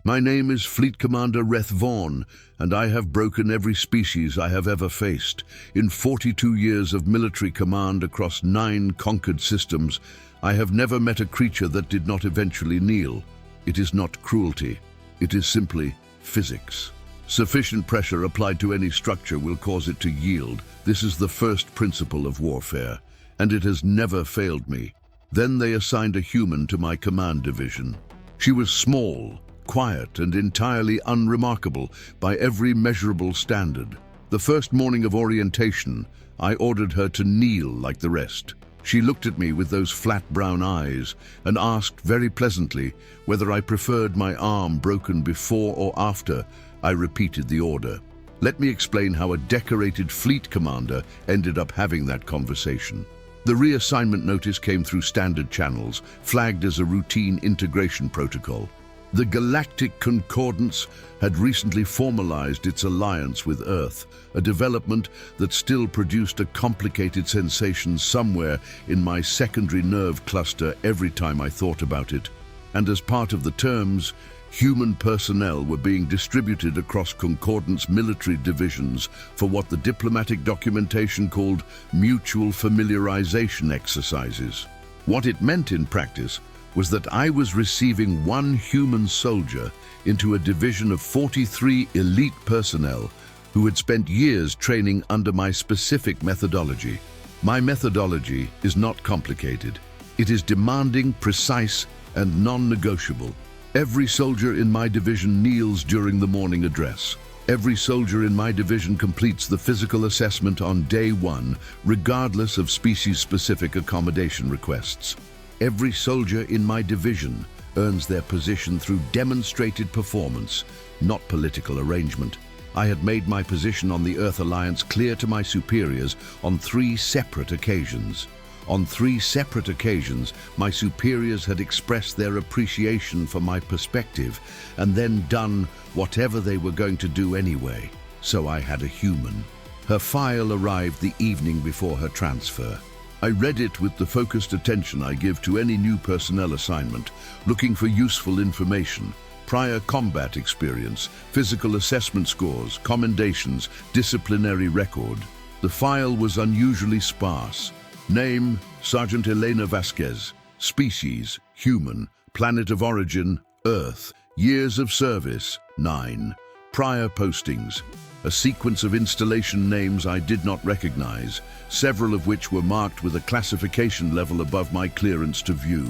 My name is Fleet Commander Reth Vaughn, and I have broken every species I have ever faced. In 42 years of military command across 9 conquered systems, I have never met a creature that did not eventually kneel. It is not cruelty. It is simply physics. Sufficient pressure applied to any structure will cause it to yield. This is the first principle of warfare, and it has never failed me. Then they assigned a human to my command division. She was small, quiet, and entirely unremarkable by every measurable standard. The first morning of orientation, I ordered her to kneel like the rest. She looked at me with those flat brown eyes and asked very pleasantly whether I preferred my arm broken before or after I repeated the order. Let me explain how a decorated fleet commander ended up having that conversation. The reassignment notice came through standard channels, flagged as a routine integration protocol. The Galactic Concordance had recently formalized its alliance with Earth, a development that still produced a complicated sensation somewhere in my secondary nerve cluster every time I thought about it. And as part of the terms, human personnel were being distributed across Concordance military divisions for what the diplomatic documentation called mutual familiarization exercises. What it meant in practice was that I was receiving 1 human soldier into a division of 43 elite personnel who had spent years training under my specific methodology. My methodology is not complicated. It is demanding, precise, and non-negotiable. Every soldier in my division kneels during the morning address. Every soldier in my division completes the physical assessment on day 1, regardless of species-specific accommodation requests. Every soldier in my division earns their position through demonstrated performance, not political arrangement. I had made my position on the Earth Alliance clear to my superiors on 3 separate occasions. On 3 separate occasions, my superiors had expressed their appreciation for my perspective and then done whatever they were going to do anyway. So I had a human. Her file arrived the evening before her transfer. I read it with the focused attention I give to any new personnel assignment, looking for useful information, prior combat experience, physical assessment scores, commendations, disciplinary record. The file was unusually sparse. Name, Sergeant Elena Vasquez. Species, human. Planet of origin, Earth. Years of service, 9. Prior postings. A sequence of installation names I did not recognize, several of which were marked with a classification level above my clearance to view.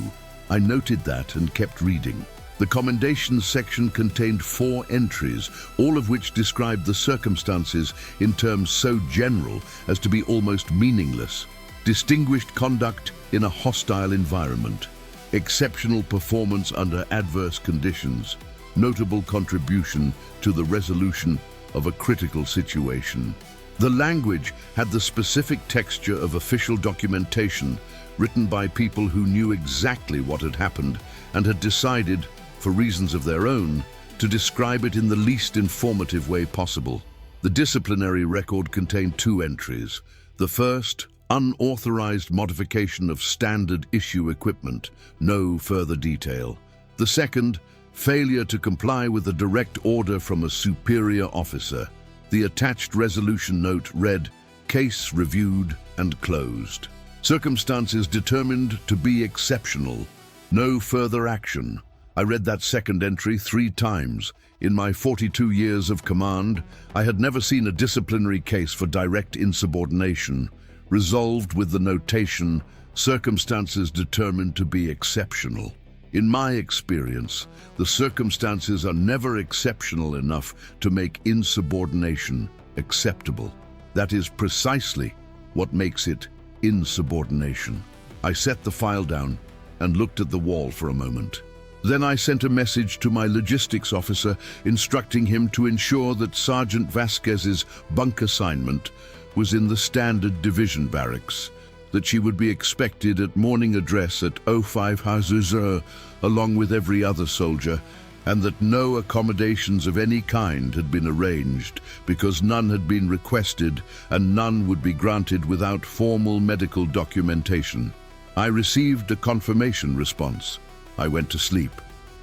I noted that and kept reading. The commendations section contained 4 entries, all of which described the circumstances in terms so general as to be almost meaningless. Distinguished conduct in a hostile environment. Exceptional performance under adverse conditions. Notable contribution to the resolution of a critical situation. The language had the specific texture of official documentation written by people who knew exactly what had happened and had decided, for reasons of their own, to describe it in the least informative way possible. The disciplinary record contained 2 entries. The first, unauthorized modification of standard issue equipment, no further detail. The second, failure to comply with a direct order from a superior officer. The attached resolution note read, "Case reviewed and closed. Circumstances determined to be exceptional. No further action." I read that second entry 3 times. In my 42 years of command, I had never seen a disciplinary case for direct insubordination, resolved with the notation, "Circumstances determined to be exceptional." In my experience, the circumstances are never exceptional enough to make insubordination acceptable. That is precisely what makes it insubordination. I set the file down and looked at the wall for a moment. Then I sent a message to my logistics officer instructing him to ensure that Sergeant Vasquez's bunk assignment was in the standard division barracks, that she would be expected at morning address at 05 Hazuzer along with every other soldier, and that no accommodations of any kind had been arranged because none had been requested and none would be granted without formal medical documentation. I received a confirmation response. I went to sleep.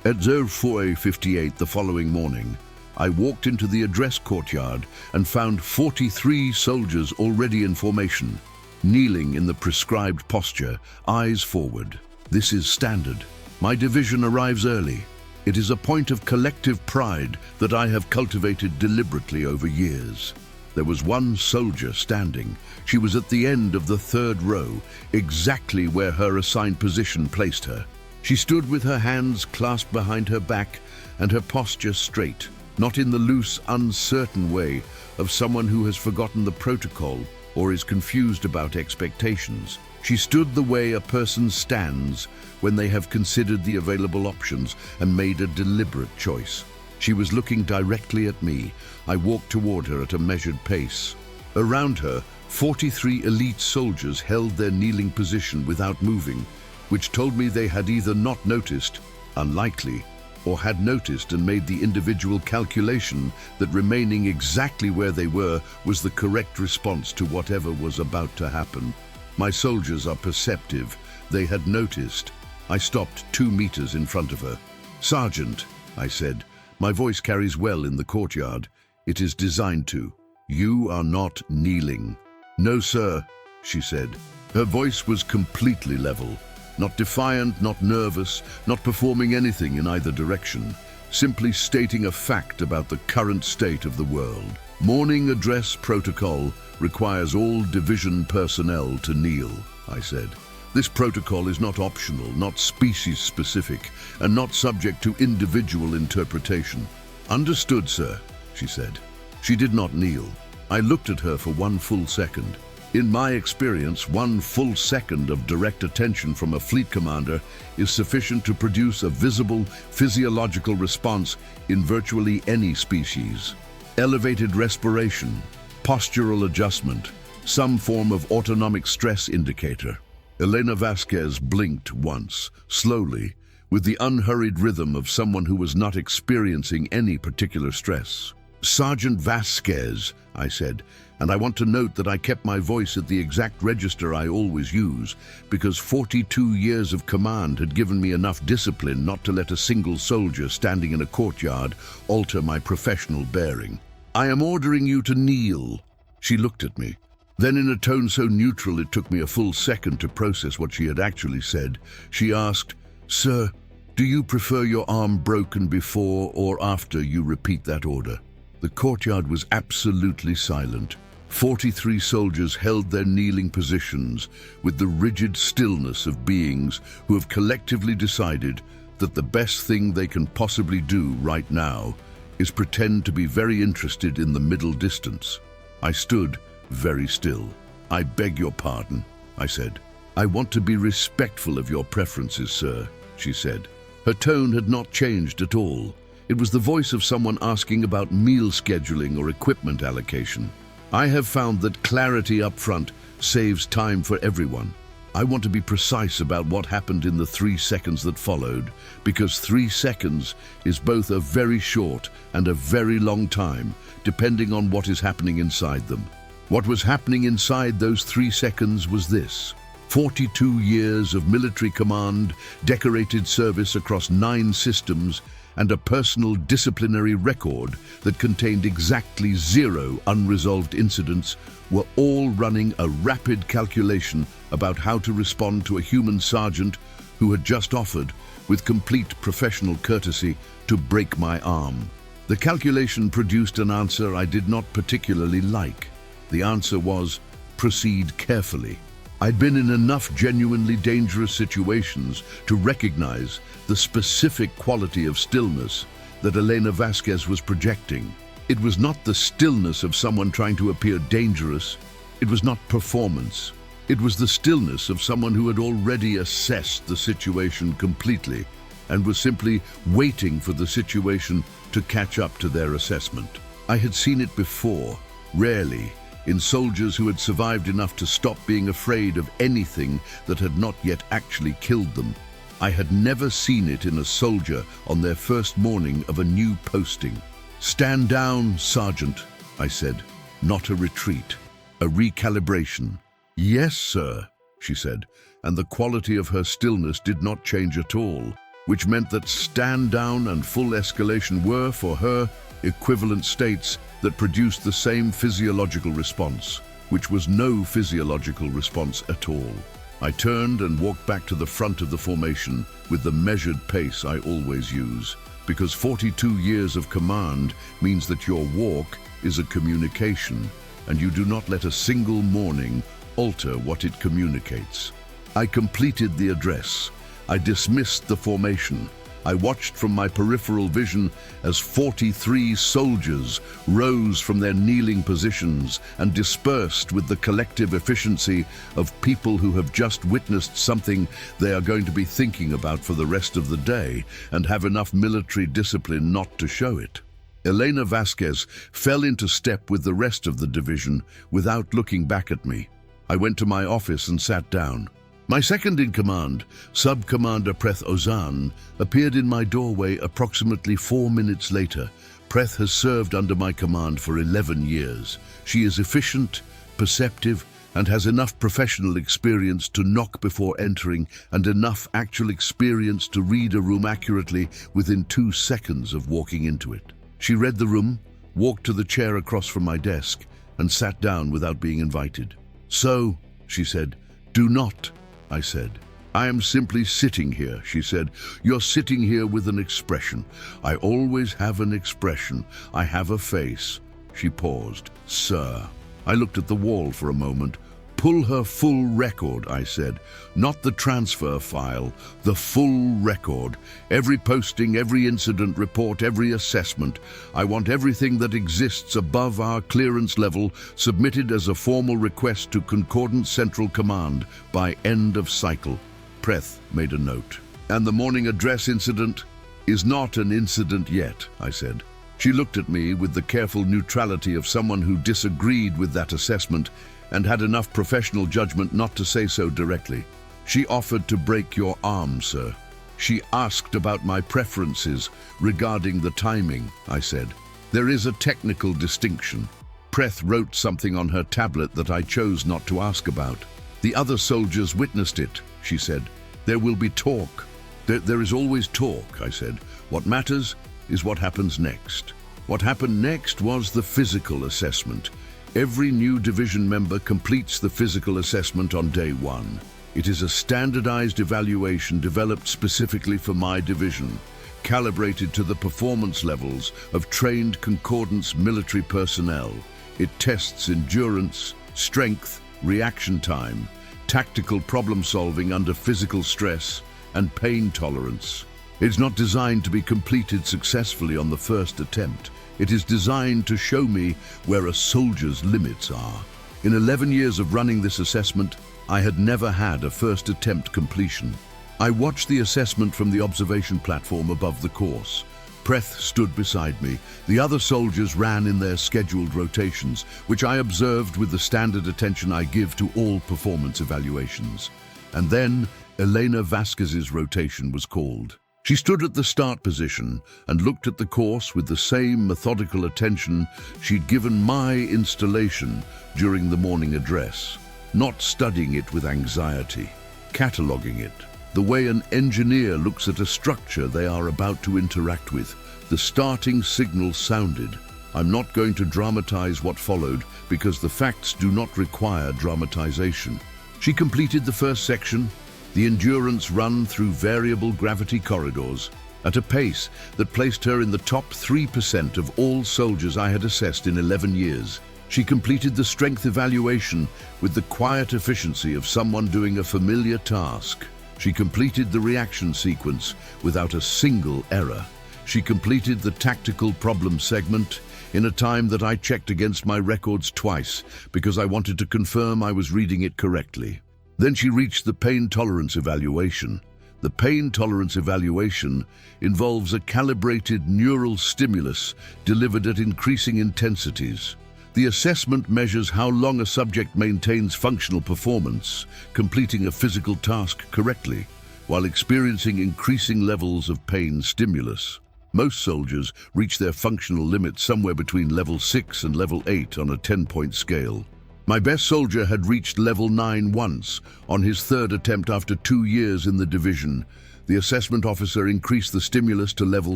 At 04:58 the following morning, I walked into the address courtyard and found 43 soldiers already in formation, kneeling in the prescribed posture, eyes forward. This is standard. My division arrives early. It is a point of collective pride that I have cultivated deliberately over years. There was one soldier standing. She was at the end of the third row, exactly where her assigned position placed her. She stood with her hands clasped behind her back and her posture straight, not in the loose, uncertain way of someone who has forgotten the protocol or is confused about expectations. She stood the way a person stands when they have considered the available options and made a deliberate choice. She was looking directly at me. I walked toward her at a measured pace. Around her, 43 elite soldiers held their kneeling position without moving, which told me they had either not noticed, unlikely, or had noticed and made the individual calculation that remaining exactly where they were was the correct response to whatever was about to happen. My soldiers are perceptive. They had noticed. I stopped 2 meters in front of her. "Sergeant," I said. My voice carries well in the courtyard. It is designed to. "You are not kneeling." "No, sir," she said. Her voice was completely level. Not defiant, not nervous, not performing anything in either direction, simply stating a fact about the current state of the world. "Morning address protocol requires all division personnel to kneel," I said. "This protocol is not optional, not species-specific, and not subject to individual interpretation." "Understood, sir," she said. She did not kneel. I looked at her for 1 full second. In my experience, 1 full second of direct attention from a fleet commander is sufficient to produce a visible physiological response in virtually any species. Elevated respiration, postural adjustment, some form of autonomic stress indicator. Elena Vasquez blinked once, slowly, with the unhurried rhythm of someone who was not experiencing any particular stress. "Sergeant Vasquez," I said, and I want to note that I kept my voice at the exact register I always use, because 42 years of command had given me enough discipline not to let a single soldier standing in a courtyard alter my professional bearing. "I am ordering you to kneel." She looked at me. Then, in a tone so neutral it took me a full second to process what she had actually said, she asked, "Sir, do you prefer your arm broken before or after you repeat that order?" The courtyard was absolutely silent. 43 soldiers held their kneeling positions with the rigid stillness of beings who have collectively decided that the best thing they can possibly do right now is pretend to be very interested in the middle distance. I stood very still. "I beg your pardon," I said. "I want to be respectful of your preferences, sir," she said. Her tone had not changed at all. It was the voice of someone asking about meal scheduling or equipment allocation. I have found that clarity up front saves time for everyone. I want to be precise about what happened in the 3 seconds that followed, because 3 seconds is both a very short and a very long time, depending on what is happening inside them. What was happening inside those 3 seconds was this: 42 years of military command, decorated service across 9 systems, and a personal disciplinary record that contained exactly 0 unresolved incidents were all running a rapid calculation about how to respond to a human sergeant who had just offered, with complete professional courtesy, to break my arm. The calculation produced an answer I did not particularly like. The answer was, proceed carefully. I'd been in enough genuinely dangerous situations to recognize the specific quality of stillness that Elena Vasquez was projecting. It was not the stillness of someone trying to appear dangerous. It was not performance. It was the stillness of someone who had already assessed the situation completely and was simply waiting for the situation to catch up to their assessment. I had seen it before, rarely, in soldiers who had survived enough to stop being afraid of anything that had not yet actually killed them. I had never seen it in a soldier on their first morning of a new posting. "Stand down, Sergeant," I said. "Not a retreat, a recalibration." "Yes, sir," she said, and the quality of her stillness did not change at all. which meant that stand down and full escalation were, for her, equivalent states that produced the same physiological response, which was no physiological response at all. I turned and walked back to the front of the formation with the measured pace I always use, because 42 years of command means that your walk is a communication, and you do not let a single morning alter what it communicates. I completed the address. I dismissed the formation. I watched from my peripheral vision as 43 soldiers rose from their kneeling positions and dispersed with the collective efficiency of people who have just witnessed something they are going to be thinking about for the rest of the day and have enough military discipline not to show it. Elena Vasquez fell into step with the rest of the division without looking back at me. I went to my office and sat down. My second-in-command, Sub-Commander Preth Ozan, appeared in my doorway approximately 4 minutes later. Preth has served under my command for 11 years. She is efficient, perceptive, and has enough professional experience to knock before entering and enough actual experience to read a room accurately within 2 seconds of walking into it. She read the room, walked to the chair across from my desk, and sat down without being invited. "So," she said. "Do not," I said. "I am simply sitting here," she said. "You're sitting here with an expression. I always have an expression. I have a face." She paused. "Sir." I looked at the wall for a moment. "Pull her full record," I said. "Not the transfer file, the full record. Every posting, every incident report, every assessment. I want everything that exists above our clearance level submitted as a formal request to Concordant Central Command by end of cycle." Preth made a note. "And the morning address incident is not an incident yet," I said. She looked at me with the careful neutrality of someone who disagreed with that assessment and had enough professional judgment not to say so directly. "She offered to break your arm, sir. She asked about my preferences regarding the timing," I said. "There is a technical distinction. Preth wrote something on her tablet that I chose not to ask about. The other soldiers witnessed it," she said. "There will be talk." There is always talk," I said. "What matters is what happens next." What happened next was the physical assessment. Every new division member completes the physical assessment on day 1. It is a standardized evaluation developed specifically for my division, calibrated to the performance levels of trained Concordance military personnel. It tests endurance, strength, reaction time, tactical problem solving under physical stress, and pain tolerance. It's not designed to be completed successfully on the first attempt. It is designed to show me where a soldier's limits are. In 11 years of running this assessment, I had never had a first attempt completion. I watched the assessment from the observation platform above the course. Preth stood beside me. The other soldiers ran in their scheduled rotations, which I observed with the standard attention I give to all performance evaluations. And then Elena Vasquez's rotation was called. She stood at the start position and looked at the course with the same methodical attention she'd given my installation during the morning address, not studying it with anxiety, cataloging it, the way an engineer looks at a structure they are about to interact with. The starting signal sounded. I'm not going to dramatize what followed because the facts do not require dramatization. She completed the first section, the endurance run through variable gravity corridors, at a pace that placed her in the top 3% of all soldiers I had assessed in 11 years. She completed the strength evaluation with the quiet efficiency of someone doing a familiar task. She completed the reaction sequence without a single error. She completed the tactical problem segment in a time that I checked against my records twice because I wanted to confirm I was reading it correctly. Then she reached the pain tolerance evaluation. The pain tolerance evaluation involves a calibrated neural stimulus delivered at increasing intensities. The assessment measures how long a subject maintains functional performance, completing a physical task correctly, while experiencing increasing levels of pain stimulus. Most soldiers reach their functional limit somewhere between level 6 and level 8 on a 10-point scale. My best soldier had reached level 9 once, on his third attempt after 2 years in the division. The assessment officer increased the stimulus to level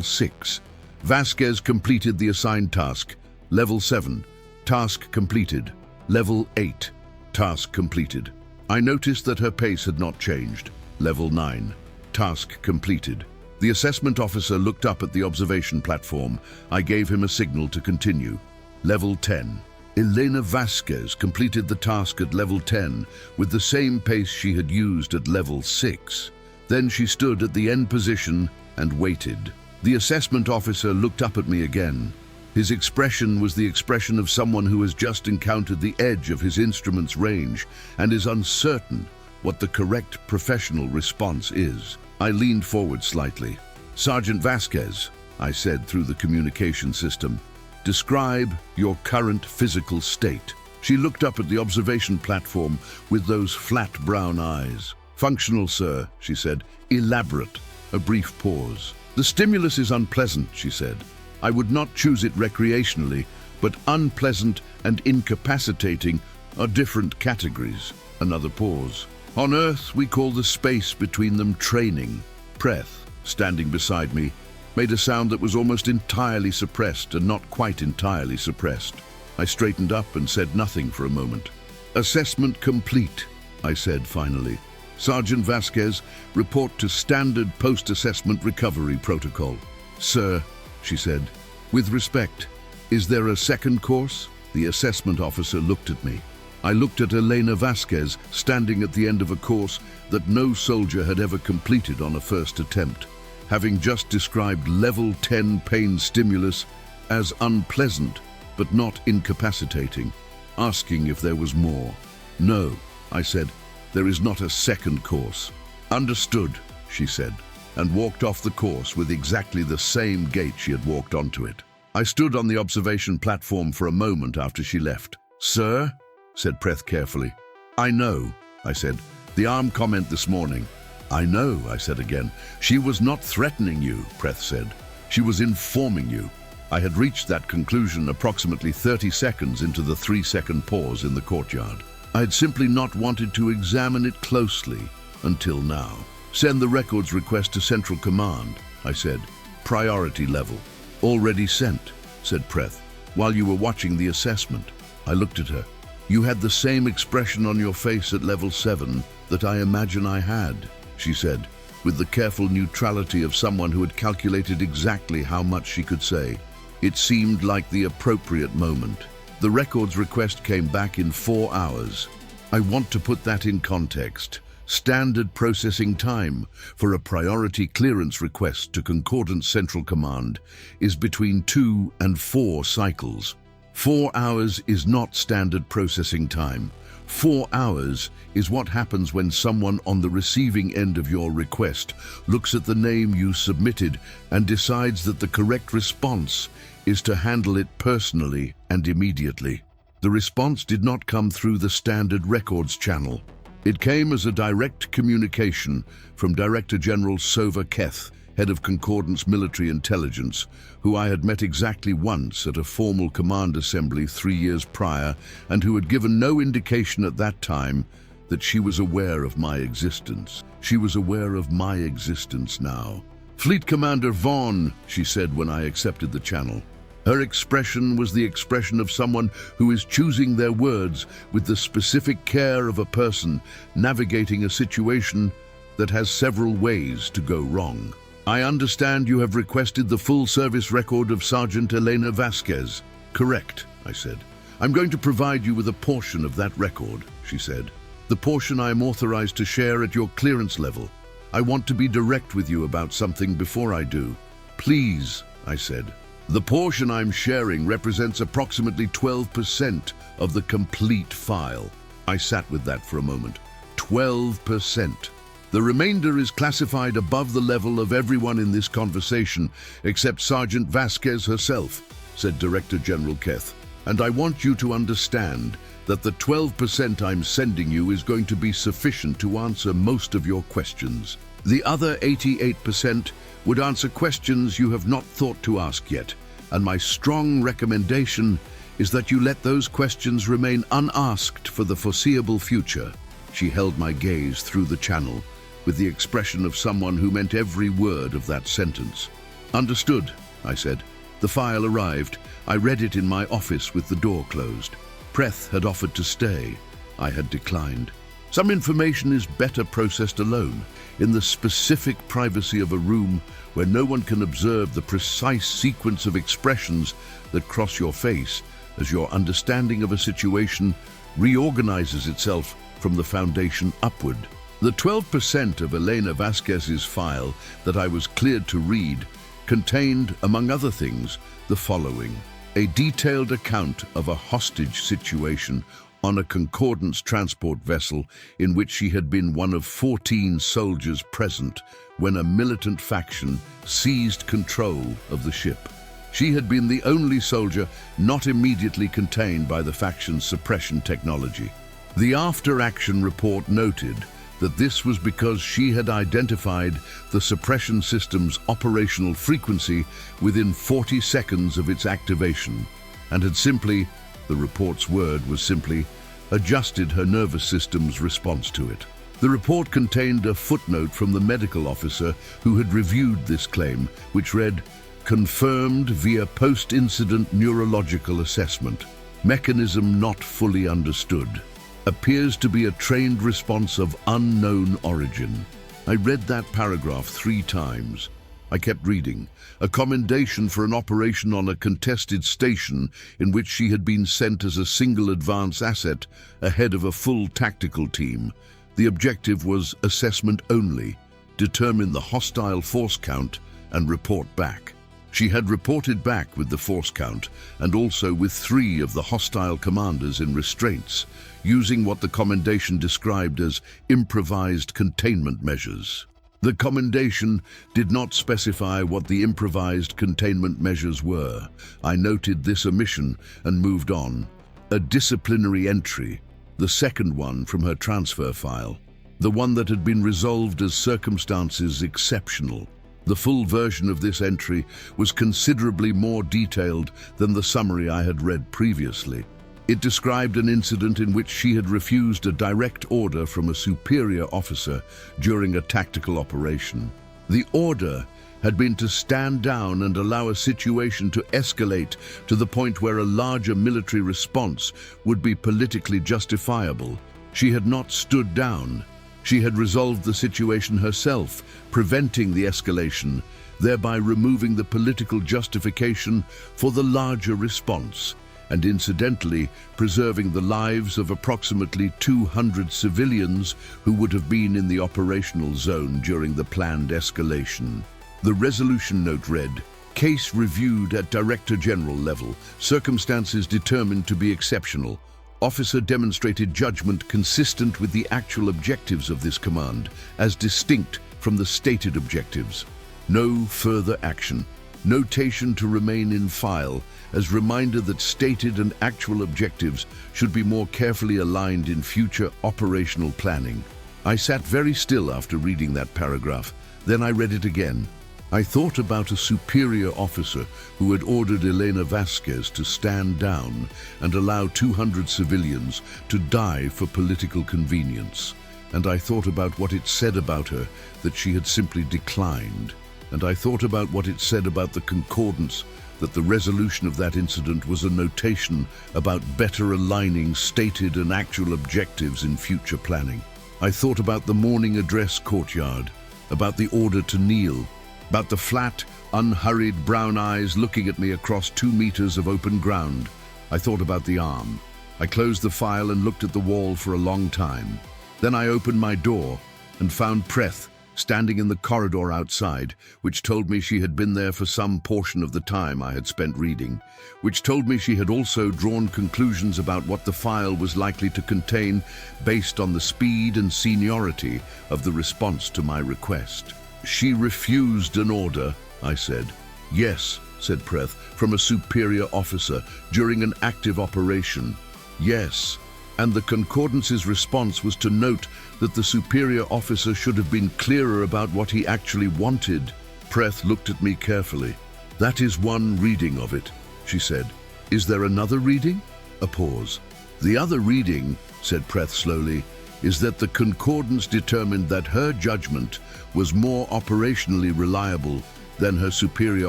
6. Vasquez completed the assigned task. Level 7. Task completed. Level 8. Task completed. I noticed that her pace had not changed. Level 9. Task completed. The assessment officer looked up at the observation platform. I gave him a signal to continue. Level 10. Elena Vasquez completed the task at level 10 with the same pace she had used at level 6. Then she stood at the end position and waited. The assessment officer looked up at me again. His expression was the expression of someone who has just encountered the edge of his instrument's range and is uncertain what the correct professional response is. I leaned forward slightly. "Sergeant Vasquez," I said through the communication system, "describe your current physical state." She looked up at the observation platform with those flat brown eyes. "Functional, sir," she said. "Elaborate." A brief pause. "The stimulus is unpleasant," she said. "I would not choose it recreationally, but unpleasant and incapacitating are different categories." Another pause. "On Earth, we call the space between them training." Preth, standing beside me, made a sound that was almost entirely suppressed and not quite entirely suppressed. I straightened up and said nothing for a moment. "Assessment complete," I said finally. "Sergeant Vasquez, report to standard post-assessment recovery protocol." "Sir," she said, "with respect, is there a second course?" The assessment officer looked at me. I looked at Elena Vasquez, standing at the end of a course that no soldier had ever completed on a first attempt, having just described level 10 pain stimulus as unpleasant but not incapacitating, asking if there was more. "No," I said, "there is not a second course." "Understood," she said, and walked off the course with exactly the same gait she had walked onto it. I stood on the observation platform for a moment after she left. "Sir?" said Preth carefully. "I know," I said. "The arm comment this morning." "I know," I said again. "She was not threatening you," Preth said. "She was informing you." I had reached that conclusion approximately 30 seconds into the 3-second pause in the courtyard. I had simply not wanted to examine it closely until now. "Send the records request to Central Command," I said. "Priority level." "Already sent," said Preth, "while you were watching the assessment." I looked at her. "You had the same expression on your face at level 7 that I imagine I had," she said, with the careful neutrality of someone who had calculated exactly how much she could say. It seemed like the appropriate moment. "The records request came back in 4 hours. I want to put that in context. Standard processing time for a priority clearance request to Concordance Central Command is between 2 and 4 cycles. 4 hours is not standard processing time. 4 hours is what happens when someone on the receiving end of your request looks at the name you submitted and decides that the correct response is to handle it personally and immediately. The response did not come through the standard records channel. It came as a direct communication from Director General Sova Keth, head of Concordance Military Intelligence, who I had met exactly once at a formal command assembly 3 years prior, and who had given no indication at that time that she was aware of my existence. She was aware of my existence now. "Fleet Commander Vaughn," she said when I accepted the channel. Her expression was the expression of someone who is choosing their words with the specific care of a person navigating a situation that has several ways to go wrong. "I understand you have requested the full service record of Sergeant Elena Vasquez." "Correct," I said. "I'm going to provide you with a portion of that record," she said. "The portion I am authorized to share at your clearance level. I want to be direct with you about something before I do." "Please," I said. "The portion I'm sharing represents approximately 12% of the complete file." I sat with that for a moment. 12%. "The remainder is classified above the level of everyone in this conversation except Sergeant Vasquez herself," said Director General Keth. "And I want you to understand that the 12% I'm sending you is going to be sufficient to answer most of your questions. The other 88% would answer questions you have not thought to ask yet, and my strong recommendation is that you let those questions remain unasked for the foreseeable future." She held my gaze through the channel, with the expression of someone who meant every word of that sentence. "Understood," I said. The file arrived. I read it in my office with the door closed. Preth had offered to stay. I had declined. Some information is better processed alone, in the specific privacy of a room where no one can observe the precise sequence of expressions that cross your face as your understanding of a situation reorganizes itself from the foundation upward. The 12% of Elena Vasquez's file that I was cleared to read contained, among other things, the following: a detailed account of a hostage situation on a Concordance transport vessel in which she had been one of 14 soldiers present when a militant faction seized control of the ship. She had been the only soldier not immediately contained by the faction's suppression technology. The after-action report noted that this was because she had identified the suppression system's operational frequency within 40 seconds of its activation, and had simply, the report's word was simply, adjusted her nervous system's response to it. The report contained a footnote from the medical officer who had reviewed this claim, which read, "Confirmed via post-incident neurological assessment. Mechanism not fully understood. Appears to be a trained response of unknown origin." I read that paragraph 3 times. I kept reading. A commendation for an operation on a contested station in which she had been sent as a single advance asset ahead of a full tactical team. The objective was assessment only, determine the hostile force count and report back. She had reported back with the force count and also with 3 of the hostile commanders in restraints, using what the commendation described as improvised containment measures. The commendation did not specify what the improvised containment measures were. I noted this omission and moved on. A disciplinary entry, the second one from her transfer file, the one that had been resolved as circumstances exceptional. The full version of this entry was considerably more detailed than the summary I had read previously. It described an incident in which she had refused a direct order from a superior officer during a tactical operation. The order had been to stand down and allow a situation to escalate to the point where a larger military response would be politically justifiable. She had not stood down. She had resolved the situation herself, preventing the escalation, thereby removing the political justification for the larger response, and incidentally preserving the lives of approximately 200 civilians who would have been in the operational zone during the planned escalation. The resolution note read, "Case reviewed at Director General level, circumstances determined to be exceptional. Officer demonstrated judgment consistent with the actual objectives of this command, as distinct from the stated objectives. No further action. Notation to remain in file as reminder that stated and actual objectives should be more carefully aligned in future operational planning." I sat very still after reading that paragraph. Then I read it again. I thought about a superior officer who had ordered Elena Vasquez to stand down and allow 200 civilians to die for political convenience. And I thought about what it said about her that she had simply declined. And I thought about what it said about the Concordance, that the resolution of that incident was a notation about better aligning stated and actual objectives in future planning. I thought about the morning address courtyard, about the order to kneel, about the flat, unhurried brown eyes looking at me across 2 meters of open ground. I thought about the arm. I closed the file and looked at the wall for a long time. Then I opened my door and found Preth standing in the corridor outside, which told me she had been there for some portion of the time I had spent reading, which told me she had also drawn conclusions about what the file was likely to contain based on the speed and seniority of the response to my request. "She refused an order," I said. "Yes," said Preth, "from a superior officer during an active operation." "Yes." And the Concordance's response was to note that the superior officer should have been clearer about what he actually wanted. Preth looked at me carefully. "That is one reading of it," she said. "Is there another reading?" A pause. "The other reading," said Preth slowly, is that the concordance determined that her judgment was more operationally reliable than her superior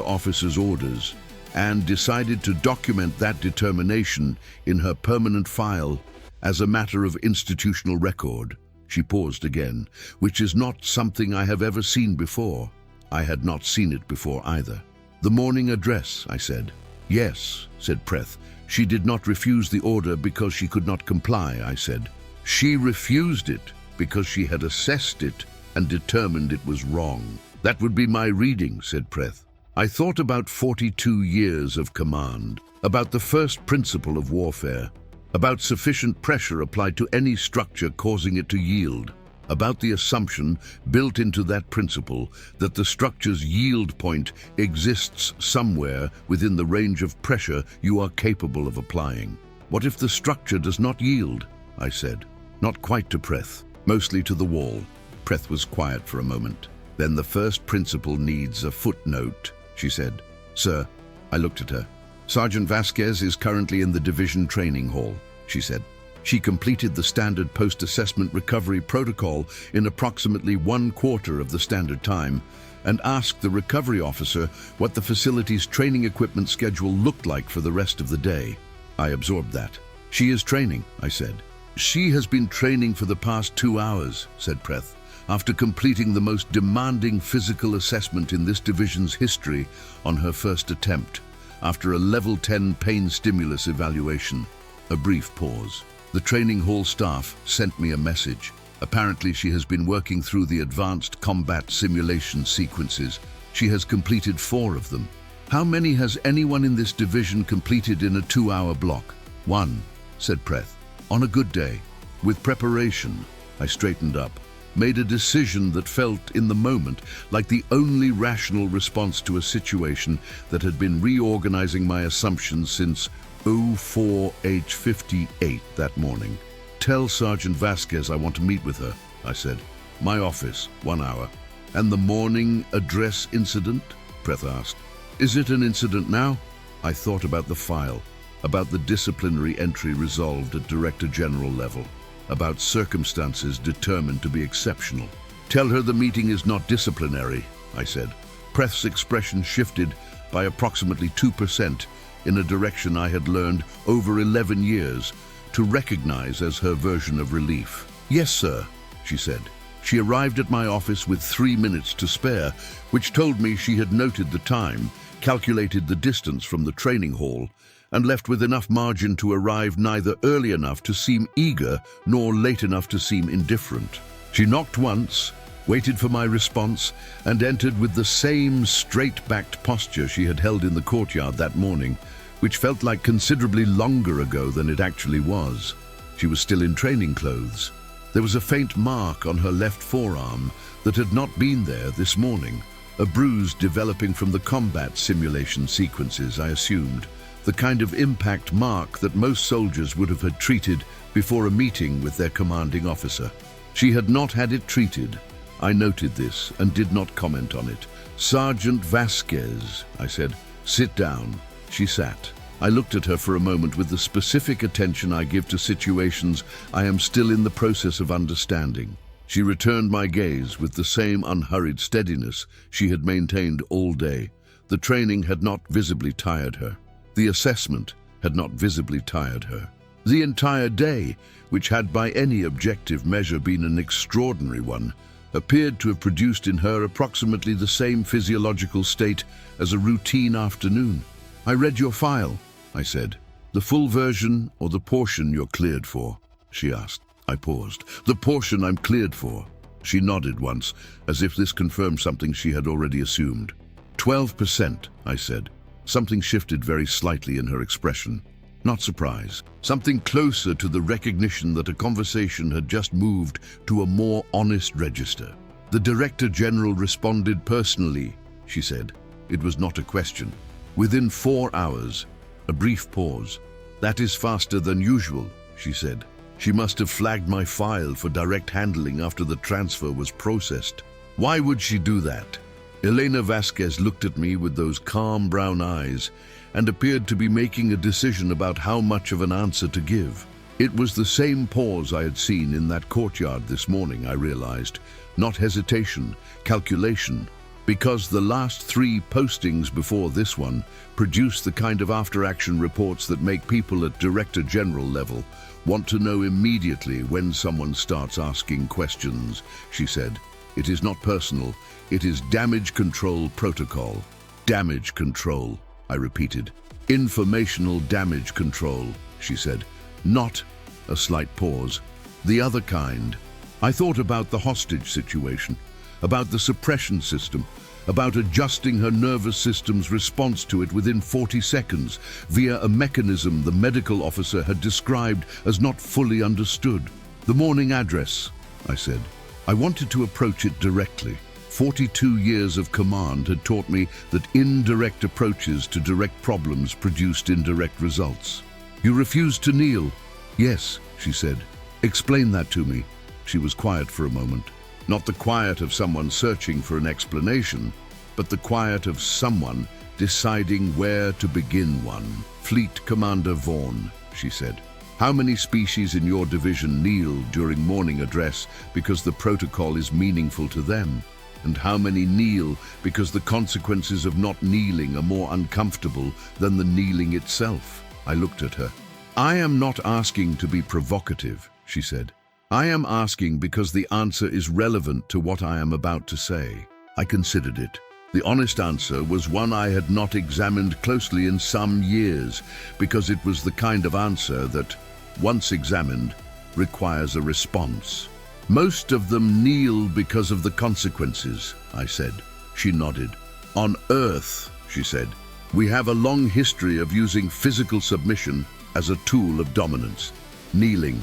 officer's orders, and decided to document that determination in her permanent file as a matter of institutional record. She paused again, which is not something I have ever seen before. I had not seen it before either. The morning address, I said. Yes, said Preth. She did not refuse the order because she could not comply, I said. She refused it because she had assessed it and determined it was wrong. That would be my reading, said Preth. I thought about 42 years of command, about the first principle of warfare, about sufficient pressure applied to any structure causing it to yield, about the assumption built into that principle that the structure's yield point exists somewhere within the range of pressure you are capable of applying. What if the structure does not yield? I said. Not quite to Preth, mostly to the wall. Preth was quiet for a moment. Then the first principle needs a footnote, she said. Sir, I looked at her. Sergeant Vasquez is currently in the division training hall, she said. She completed the standard post-assessment recovery protocol in approximately 1/4 of the standard time and asked the recovery officer what the facility's training equipment schedule looked like for the rest of the day. I absorbed that. She is training, I said. She has been training for the past 2 hours, said Preth, after completing the most demanding physical assessment in this division's history on her first attempt, after a level 10 pain stimulus evaluation. A brief pause. The training hall staff sent me a message. Apparently she has been working through the advanced combat simulation sequences. She has completed 4 of them. How many has anyone in this division completed in a 2-hour block? 1, said Preth. On a good day, with preparation. I straightened up, made a decision that felt in the moment like the only rational response to a situation that had been reorganizing my assumptions since 04H58 that morning. Tell Sergeant Vasquez I want to meet with her, I said. My office, 1 hour. And the morning address incident? Preth asked. Is it an incident now? I thought about the file, about the disciplinary entry resolved at Director General level, about circumstances determined to be exceptional. Tell her the meeting is not disciplinary, I said. Preth's expression shifted by approximately 2% in a direction I had learned over 11 years to recognize as her version of relief. Yes, sir, she said. She arrived at my office with 3 minutes to spare, which told me she had noted the time, calculated the distance from the training hall, and left with enough margin to arrive neither early enough to seem eager nor late enough to seem indifferent. She knocked once, waited for my response, and entered with the same straight-backed posture she had held in the courtyard that morning, which felt like considerably longer ago than it actually was. She was still in training clothes. There was a faint mark on her left forearm that had not been there this morning, a bruise developing from the combat simulation sequences, I assumed, the kind of impact mark that most soldiers would have had treated before a meeting with their commanding officer. She had not had it treated. I noted this and did not comment on it. Sergeant Vasquez, I said. Sit down. She sat. I looked at her for a moment with the specific attention I give to situations I am still in the process of understanding. She returned my gaze with the same unhurried steadiness she had maintained all day. The training had not visibly tired her. The assessment had not visibly tired her. The entire day, which had by any objective measure been an extraordinary one, appeared to have produced in her approximately the same physiological state as a routine afternoon. I read your file, I said. The full version or the portion you're cleared for? She asked. I paused. The portion I'm cleared for. She nodded once, as if this confirmed something she had already assumed. 12%, I said. Something shifted very slightly in her expression. Not surprise. Something closer to the recognition that a conversation had just moved to a more honest register. The Director General responded personally, she said. It was not a question. Within 4 hours. A brief pause. That is faster than usual, she said. She must have flagged my file for direct handling after the transfer was processed. Why would she do that? Elena Vasquez looked at me with those calm brown eyes and appeared to be making a decision about how much of an answer to give. It was the same pause I had seen in that courtyard this morning, I realized. Not hesitation, calculation. Because the last 3 postings before this one produced the kind of after-action reports that make people at Director General level want to know immediately when someone starts asking questions, she said. It is not personal, it is damage control protocol. Damage control, I repeated. Informational damage control, she said. Not, a slight pause, the other kind. I thought about the hostage situation, about the suppression system, about adjusting her nervous system's response to it within 40 seconds via a mechanism the medical officer had described as not fully understood. The morning address, I said. I wanted to approach it directly. 42 years of command had taught me that indirect approaches to direct problems produced indirect results. You refused to kneel? Yes, she said. Explain that to me. She was quiet for a moment. Not the quiet of someone searching for an explanation, but the quiet of someone deciding where to begin one. Fleet Commander Vaughn, she said. How many species in your division kneel during morning address because the protocol is meaningful to them? And how many kneel because the consequences of not kneeling are more uncomfortable than the kneeling itself? I looked at her. I am not asking to be provocative, she said. I am asking because the answer is relevant to what I am about to say. I considered it. The honest answer was one I had not examined closely in some years, because it was the kind of answer that, once examined, requires a response. Most of them kneel because of the consequences, I said. She nodded. On Earth, she said, we have a long history of using physical submission as a tool of dominance. Kneeling,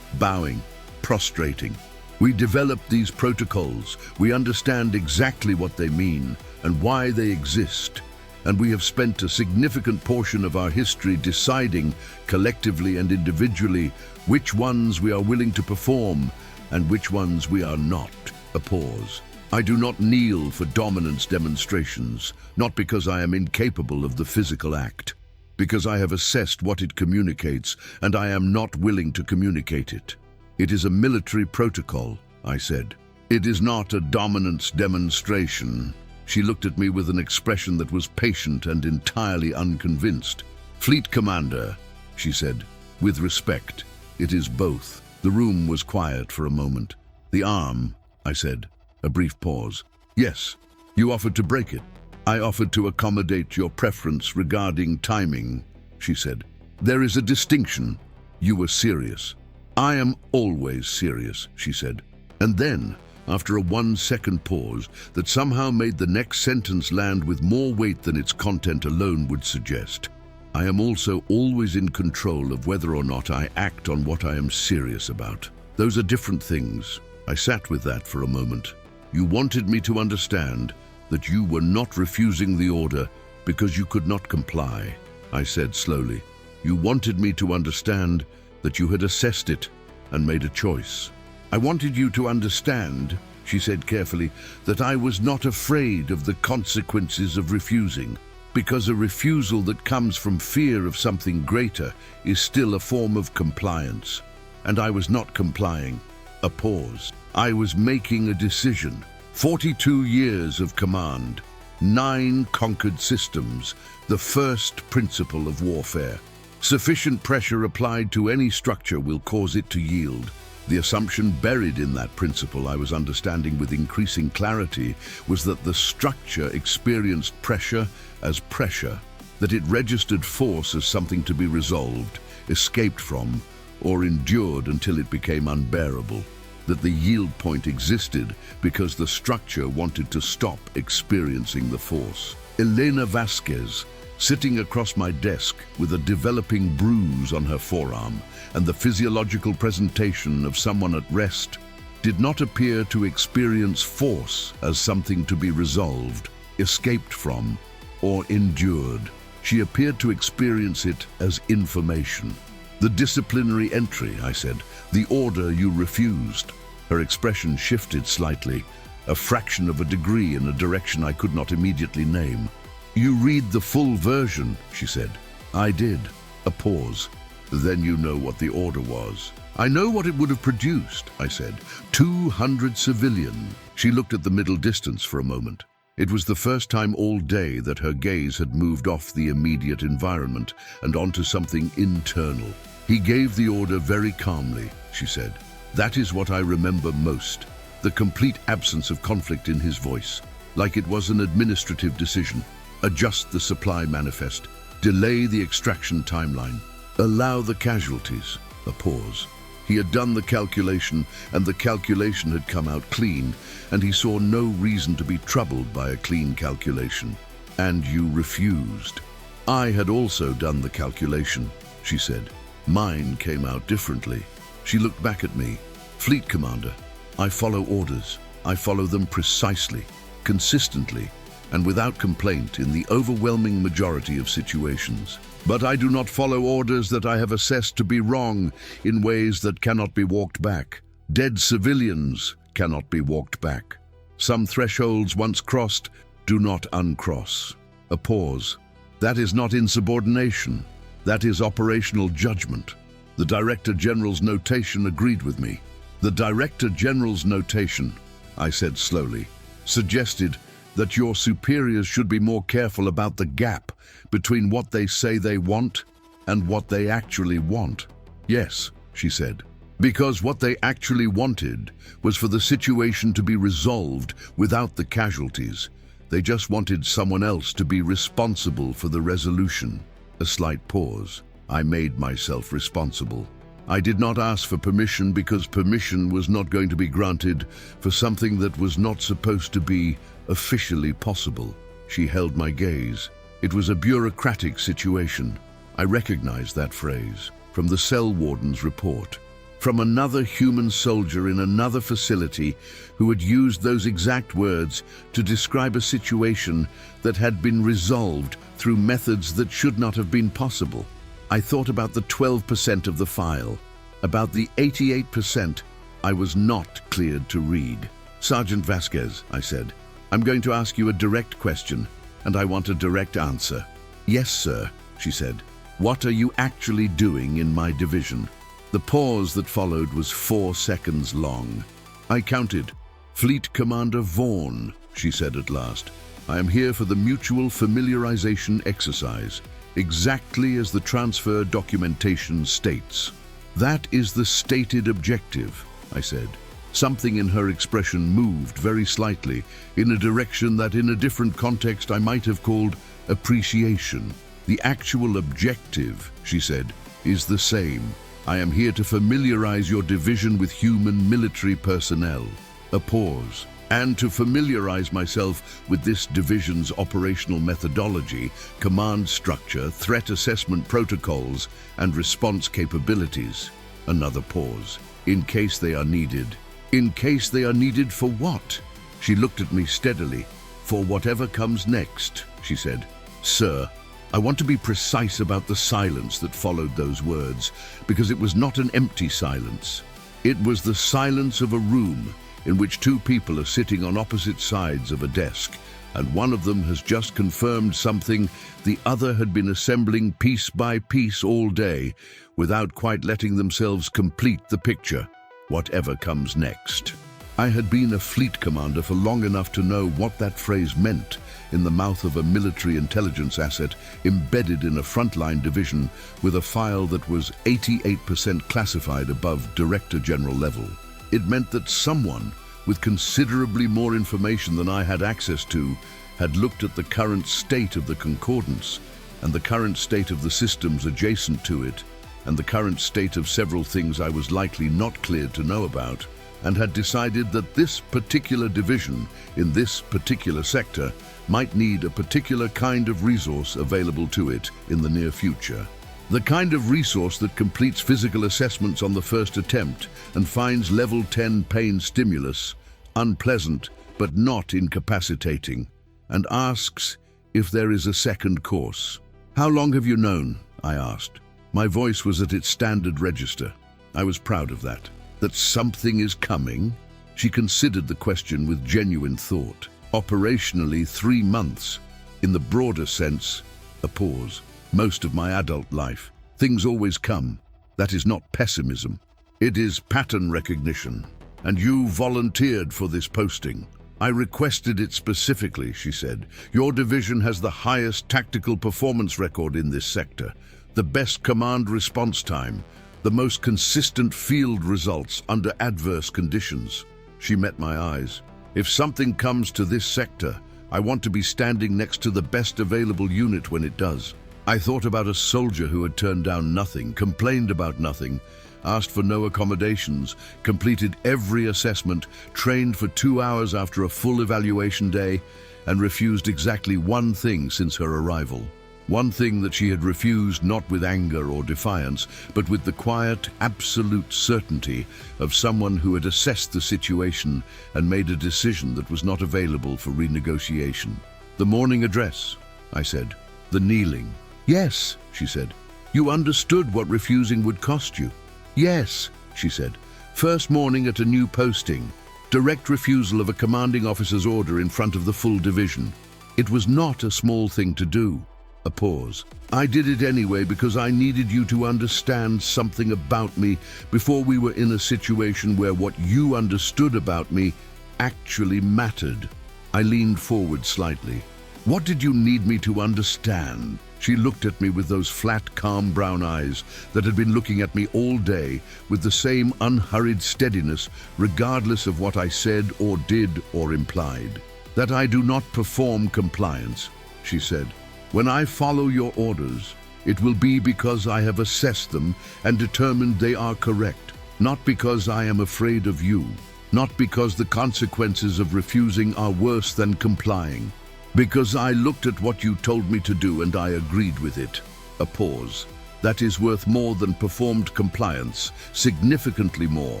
bowing, prostrating. We developed these protocols. We understand exactly what they mean and why they exist. And we have spent a significant portion of our history deciding, collectively and individually, which ones we are willing to perform and which ones we are not. A pause. I do not kneel for dominance demonstrations, not because I am incapable of the physical act, because I have assessed what it communicates and I am not willing to communicate it. It is a military protocol, I said. It is not a dominance demonstration. She looked at me with an expression that was patient and entirely unconvinced. Fleet Commander, she said, with respect, it is both. The room was quiet for a moment. The arm, I said. A brief pause. Yes, you offered to break it. I offered to accommodate your preference regarding timing, she said. There is a distinction. You were serious. I am always serious, she said. And then, after a 1-second pause that somehow made the next sentence land with more weight than its content alone would suggest, I am also always in control of whether or not I act on what I am serious about. Those are different things. I sat with that for a moment. You wanted me to understand that you were not refusing the order because you could not comply, I said slowly. You wanted me to understand that you had assessed it and made a choice. I wanted you to understand, she said carefully, that I was not afraid of the consequences of refusing, because a refusal that comes from fear of something greater is still a form of compliance. And I was not complying. A pause. I was making a decision. 42 years of command, 9 conquered systems, the first principle of warfare. Sufficient pressure applied to any structure will cause it to yield. The assumption buried in that principle I was understanding with increasing clarity was that the structure experienced pressure as pressure, that it registered force as something to be resolved, escaped from, or endured until it became unbearable, that the yield point existed because the structure wanted to stop experiencing the force. Elena Vasquez, sitting across my desk with a developing bruise on her forearm and the physiological presentation of someone at rest, did not appear to experience force as something to be resolved, escaped from, or endured. She appeared to experience it as information. The disciplinary entry, I said, the order you refused. Her expression shifted slightly, a fraction of a degree in a direction I could not immediately name. You read the full version, she said. I did. A pause. Then you know what the order was. I know what it would have produced, I said. 200 civilian. She looked at the middle distance for a moment. It was the first time all day that her gaze had moved off the immediate environment and onto something internal. He gave the order very calmly, she said. That is what I remember most. The complete absence of conflict in his voice, like it was an administrative decision. Adjust the supply manifest. Delay the extraction timeline. Allow the casualties. A pause. He had done the calculation, and the calculation had come out clean, and he saw no reason to be troubled by a clean calculation. And you refused. I had also done the calculation, she said. Mine came out differently. She looked back at me. Fleet Commander, I follow orders. I follow them precisely, consistently, and without complaint in the overwhelming majority of situations. But I do not follow orders that I have assessed to be wrong in ways that cannot be walked back. Dead civilians cannot be walked back. Some thresholds once crossed do not uncross. A pause. That is not insubordination. That is operational judgment. The Director General's notation agreed with me. The Director General's notation, I said slowly, suggested that your superiors should be more careful about the gap between what they say they want and what they actually want. Yes, she said, because what they actually wanted was for the situation to be resolved without the casualties. They just wanted someone else to be responsible for the resolution. A slight pause. I made myself responsible. I did not ask for permission because permission was not going to be granted for something that was not supposed to be officially possible. She held my gaze. It was a bureaucratic situation. I recognized that phrase from the cell warden's report, from another human soldier in another facility who had used those exact words to describe a situation that had been resolved through methods that should not have been possible. I thought about the 12% of the file, about the 88% I was not cleared to read. Sergeant Vasquez, I said, I'm going to ask you a direct question, and I want a direct answer. Yes, sir, she said. What are you actually doing in my division? The pause that followed was 4 seconds long. I counted. Fleet Commander Vaughn, she said at last. I am here for the mutual familiarization exercise, exactly as the transfer documentation states. That is the stated objective, I said. Something in her expression moved very slightly in a direction that in a different context I might have called appreciation. The actual objective, she said, is the same. I am here to familiarize your division with human military personnel. A pause. And to familiarize myself with this division's operational methodology, command structure, threat assessment protocols, and response capabilities. Another pause. In case they are needed. In case they are needed for what? She looked at me steadily. For whatever comes next, she said. Sir, I want to be precise about the silence that followed those words, because it was not an empty silence. It was the silence of a room in which two people are sitting on opposite sides of a desk, and one of them has just confirmed something the other had been assembling piece by piece all day, without quite letting themselves complete the picture, whatever comes next. I had been a fleet commander for long enough to know what that phrase meant in the mouth of a military intelligence asset embedded in a frontline division with a file that was 88% classified above Director General level. It meant that someone with considerably more information than I had access to had looked at the current state of the concordance and the current state of the systems adjacent to it and the current state of several things I was likely not cleared to know about, and had decided that this particular division in this particular sector might need a particular kind of resource available to it in the near future. The kind of resource that completes physical assessments on the first attempt and finds level 10 pain stimulus unpleasant but not incapacitating, and asks if there is a second course. How long have you known? I asked. My voice was at its standard register. I was proud of that. That something is coming? She considered the question with genuine thought. Operationally, 3 months. In the broader sense, a pause. Most of my adult life, Things always come. That is not pessimism. It is pattern recognition. And you volunteered for this posting. I requested it specifically, she said. Your division has the highest tactical performance record in this sector, the best command response time, the most consistent field results under adverse conditions. She met my eyes. If something comes to this sector, I want to be standing next to the best available unit when it does. I thought about a soldier who had turned down nothing, complained about nothing, asked for no accommodations, completed every assessment, trained for 2 hours after a full evaluation day, and refused exactly one thing since her arrival. One thing that she had refused not with anger or defiance, but with the quiet, absolute certainty of someone who had assessed the situation and made a decision that was not available for renegotiation. The morning address, I said. The kneeling. Yes, she said. You understood what refusing would cost you. Yes, she said. First morning at a new posting. Direct refusal of a commanding officer's order in front of the full division. It was not a small thing to do. A pause. I did it anyway because I needed you to understand something about me before we were in a situation where what you understood about me actually mattered. I leaned forward slightly. What did you need me to understand? She looked at me with those flat, calm brown eyes that had been looking at me all day with the same unhurried steadiness, regardless of what I said or did or implied. That I do not perform compliance, she said. When I follow your orders, it will be because I have assessed them and determined they are correct, not because I am afraid of you, not because the consequences of refusing are worse than complying. Because I looked at what you told me to do and I agreed with it. A pause. That is worth more than performed compliance, significantly more.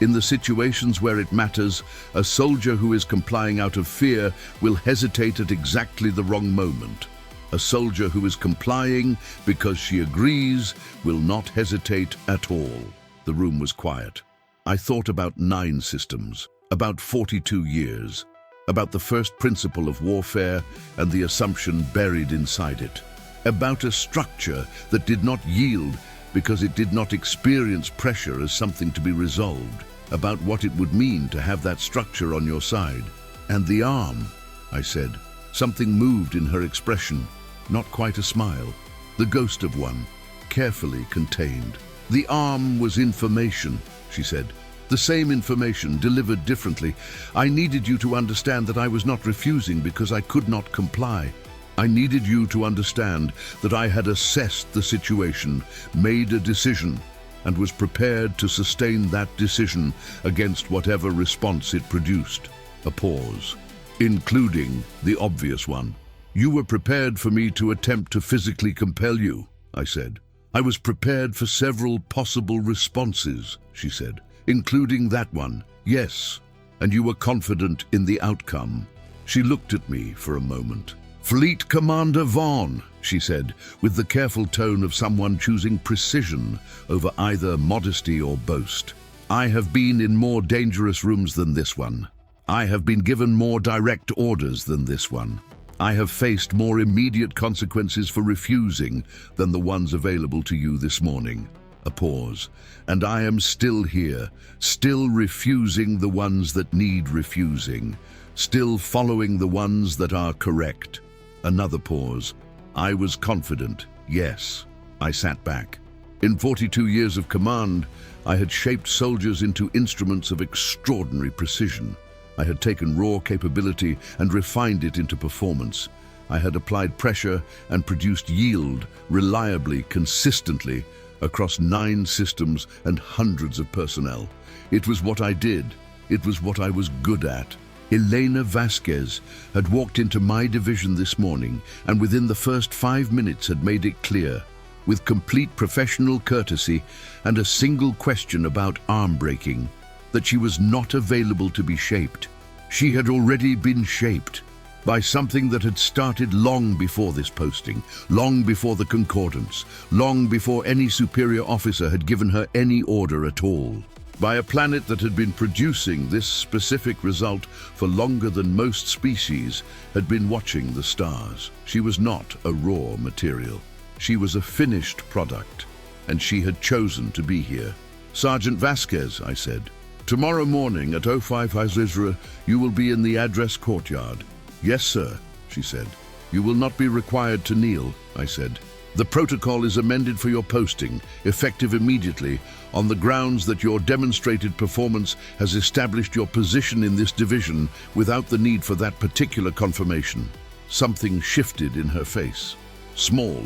In the situations where it matters, a soldier who is complying out of fear will hesitate at exactly the wrong moment. A soldier who is complying because she agrees will not hesitate at all. The room was quiet. I thought about 9 systems, about 42 years. About the first principle of warfare and the assumption buried inside it. About a structure that did not yield because it did not experience pressure as something to be resolved. About what it would mean to have that structure on your side. And the arm, I said. Something moved in her expression, not quite a smile. The ghost of one, carefully contained. The arm was information, she said. The same information, delivered differently. I needed you to understand that I was not refusing because I could not comply. I needed you to understand that I had assessed the situation, made a decision, and was prepared to sustain that decision against whatever response it produced. A pause. Including the obvious one. You were prepared for me to attempt to physically compel you, I said. I was prepared for several possible responses, she said. Including that one, yes, and you were confident in the outcome. She looked at me for a moment. Fleet Commander Vaughn, she said, with the careful tone of someone choosing precision over either modesty or boast. I have been in more dangerous rooms than this one. I have been given more direct orders than this one. I have faced more immediate consequences for refusing than the ones available to you this morning. A pause. And I am still here, still refusing the ones that need refusing, still following the ones that are correct. Another pause. I was confident, yes. I sat back. In 42 years of command, I had shaped soldiers into instruments of extraordinary precision. I had taken raw capability and refined it into performance. I had applied pressure and produced yield reliably, consistently, across 9 systems and hundreds of personnel. It was what I did. It was what I was good at. Elena Vasquez had walked into my division this morning and within the first 5 minutes had made it clear, with complete professional courtesy and a single question about arm breaking, that she was not available to be shaped. She had already been shaped by something that had started long before this posting, long before the concordance, long before any superior officer had given her any order at all. By a planet that had been producing this specific result for longer than most species had been watching the stars. She was not a raw material. She was a finished product, and she had chosen to be here. "Sergeant Vasquez," I said, "tomorrow morning at 05 Isra, you will be in the address courtyard." "Yes, sir," she said. "You will not be required to kneel," I said. "The protocol is amended for your posting, effective immediately, on the grounds that your demonstrated performance has established your position in this division without the need for that particular confirmation." Something shifted in her face. Small,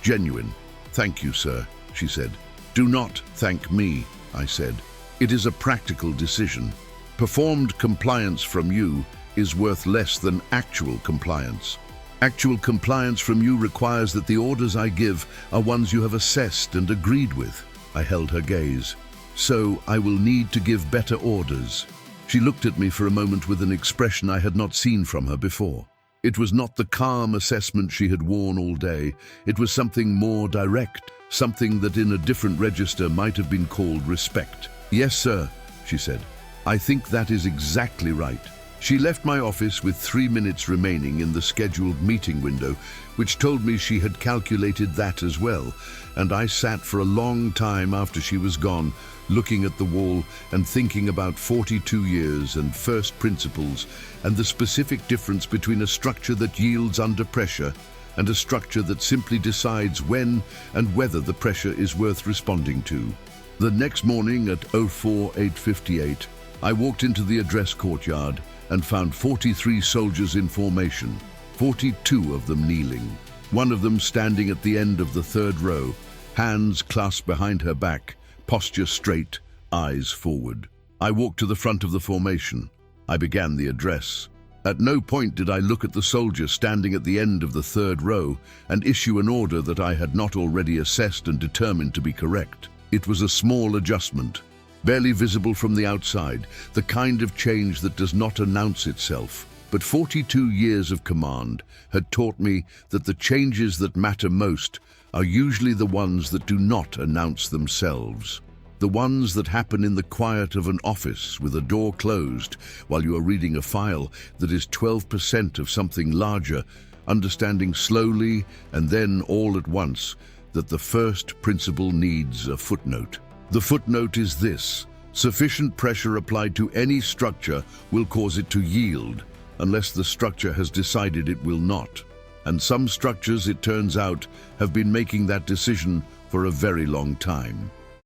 genuine. "Thank you, sir," she said. "Do not thank me," I said. "It is a practical decision. Performed compliance from you is worth less than actual compliance. Actual compliance from you requires that the orders I give are ones you have assessed and agreed with." I held her gaze. "So I will need to give better orders." She looked at me for a moment with an expression I had not seen from her before. It was not the calm assessment she had worn all day. It was something more direct, something that in a different register might have been called respect. "Yes, sir," she said. "I think that is exactly right." She left my office with 3 minutes remaining in the scheduled meeting window, which told me she had calculated that as well, and I sat for a long time after she was gone, looking at the wall and thinking about 42 years and first principles and the specific difference between a structure that yields under pressure and a structure that simply decides when and whether the pressure is worth responding to. The next morning at 08:58, I walked into the address courtyard and found 43 soldiers in formation, 42 of them kneeling, one of them standing at the end of the third row, hands clasped behind her back, posture straight, eyes forward. I walked to the front of the formation. I began the address. At no point did I look at the soldier standing at the end of the third row and issue an order that I had not already assessed and determined to be correct. It was a small adjustment, barely visible from the outside, the kind of change that does not announce itself. But 42 years of command had taught me that the changes that matter most are usually the ones that do not announce themselves. The ones that happen in the quiet of an office with a door closed while you are reading a file that is 12% of something larger, understanding slowly and then all at once that the first principle needs a footnote. The footnote is this: sufficient pressure applied to any structure will cause it to yield, unless the structure has decided it will not. And some structures, it turns out, have been making that decision for a very long time.